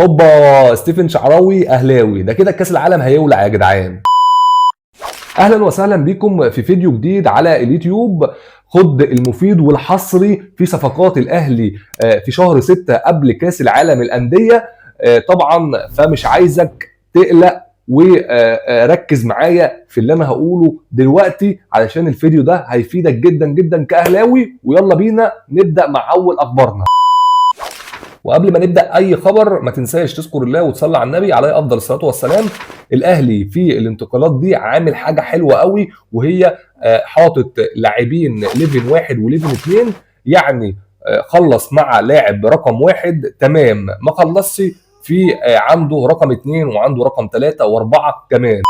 هوبا، ستيفن شعراوي اهلاوي، ده كده كاس العالم هيولع يا جدعان. اهلا وسهلا بكم في فيديو جديد على اليوتيوب. خد المفيد والحصري في صفقات الاهلي في شهر 6 قبل كاس العالم الانديه. طبعا فمش عايزك تقلق وركز معايا في اللي انا هقوله دلوقتي علشان الفيديو ده هيفيدك جدا جدا كاهلاوي. ويلا بينا نبدا مع اول اخبارنا. وقبل ما نبدا اي خبر ما تنساش تذكر الله وتصلي على النبي عليه افضل الصلاه والسلام. الاهلي في الانتقالات دي عامل حاجه حلوه قوي، وهي حاطط لاعبين ليفل 1 وليفل 2. يعني خلص مع لاعب رقم 1 تمام، ما خلصش في عنده رقم 2 وعنده رقم 3 و4 كمان.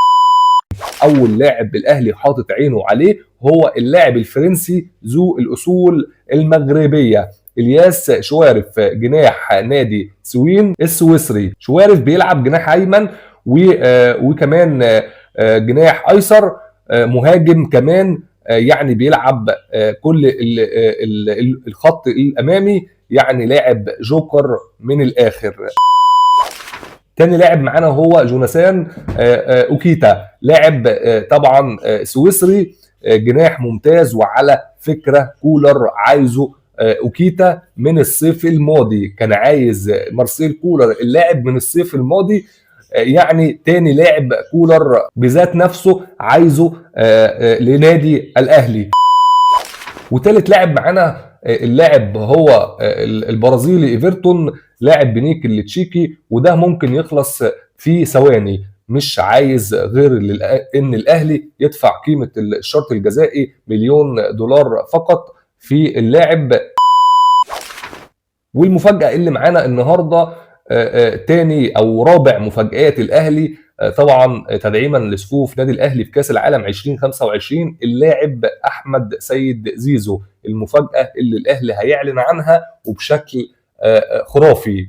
اول لاعب الاهلي حاطط عينه عليه هو اللاعب الفرنسي ذو الاصول المغربيه الياس شوارف، جناح نادي سوين السويسري. شوارف بيلعب جناح ايمن وكمان جناح ايسر، مهاجم كمان، يعني بيلعب كل الخط الامامي، يعني لاعب جوكر من الاخر. تاني لاعب معانا هو جوناثان اوكيتا، لاعب طبعا سويسري، جناح ممتاز. وعلى فكره كولر عايزه اوكيتا من الصيف الماضي، كان عايز مارسيل كولر اللاعب من الصيف الماضي. يعني تاني لاعب كولر بذات نفسه عايزه لنادي الاهلي. وثالث لاعب معانا اللاعب هو البرازيلي ايفرتون، لاعب بنيك التشيكي، وده ممكن يخلص في ثواني. مش عايز غير ان الاهلي يدفع قيمه الشرط الجزائي $1,000,000 فقط في اللاعب. والمفاجاه اللي معانا النهارده تاني او رابع مفاجآت الاهلي، طبعا تدعيما لصفوف نادي الاهلي في كاس العالم 2025، اللاعب احمد سيد زيزو. المفاجاه اللي الاهلي هيعلن عنها وبشكل خرافي.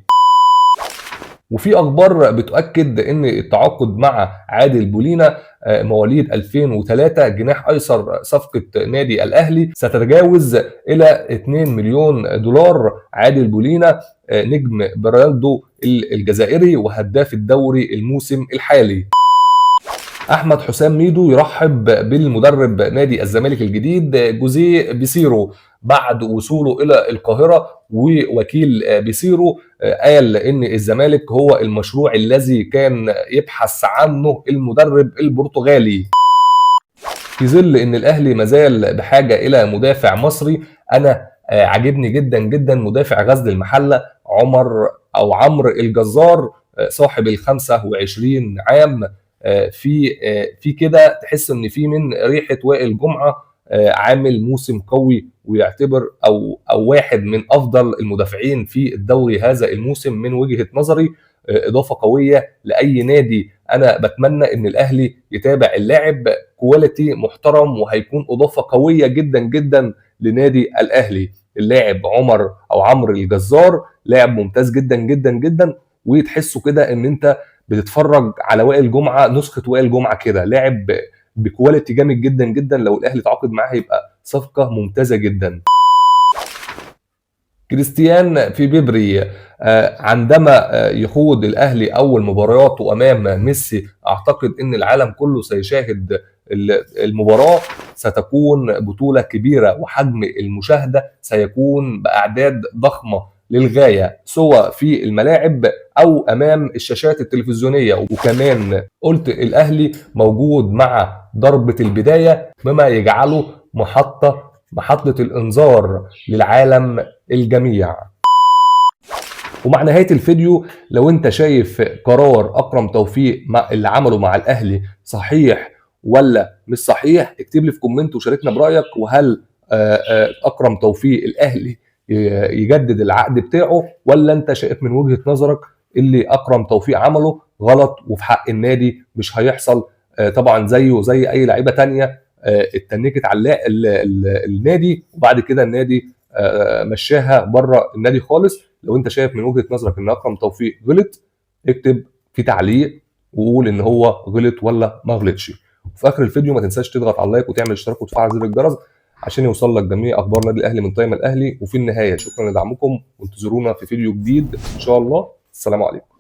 وفي اخبار بتؤكد ان التعاقد مع عادل بولينا مواليد 2003 جناح ايسر صفقه نادي الاهلي ستتجاوز الى $2,000,000. عادل بولينا نجم برالدو الجزائري وهداف الدوري الموسم الحالي. احمد حسام ميدو يرحب بالمدرب نادي الزمالك الجديد جوزيه بيسيرو بعد وصوله الى القاهره. ووكيل بيسيرو قال ان الزمالك هو المشروع الذي كان يبحث عنه المدرب البرتغالي. في ظل ان الاهلي مازال بحاجه الى مدافع مصري، انا عجبني جدا جدا مدافع غزل المحله عمرو الجزار، صاحب ال 25 عام. في كده تحس ان في من ريحه وائل جمعه، عامل موسم قوي ويعتبر او واحد من افضل المدافعين في الدوري هذا الموسم من وجهه نظري. اضافه قويه لاي نادي. انا بتمنى ان الاهلي يتابع اللاعب، كواليتي محترم وهيكون اضافه قويه جدا جدا لنادي الاهلي. اللاعب عمرو الجزار لاعب ممتاز جدا جدا جدا، وتحسه كده ان انت بتتفرج على وائل جمعه، نسخه وائل جمعه كده، لاعب بكواليتي جامد جدا جدا. لو الاهلي تعاقد معاه هيبقى صفقه ممتازه جدا. كريستيان في بيبري، عندما يخوض الاهلي اول مبارياته امام ميسي، اعتقد ان العالم كله سيشاهد المباراه. ستكون بطوله كبيره وحجم المشاهده سيكون باعداد ضخمه للغايه، سواء في الملاعب او امام الشاشات التلفزيونيه. وكمان قلت الاهلي موجود مع ضربه البدايه، مما يجعله محطه الانذار للعالم الجميع. ومع نهايه الفيديو، لو انت شايف قرار اكرم توفيق اللي عمله مع الاهلي صحيح ولا مش صحيح، اكتب لي في كومنت وشاركنا برايك. وهل اكرم توفيق الاهلي يجدد العقد بتاعه، ولا انت شايف من وجهه نظرك اللي اكرم توفيق عمله غلط وفي حق النادي مش هيحصل طبعا زيه زي اي لعيبه تانية اتنكت على النادي وبعد كده النادي مشاها بره النادي خالص؟ لو انت شايف من وجهه نظرك ان اكرم توفيق غلط، اكتب في تعليق وقول ان هو غلط ولا ما غلطش. وفي اخر الفيديو ما تنساش تضغط على اللايك وتعمل اشتراك وتفعل زر الجرس عشان يوصل لك جميع اخبار النادي الاهلي من تايم الاهلي. وفي النهايه شكرا لدعمكم، وانتظرونا في فيديو جديد ان شاء الله. السلام عليكم.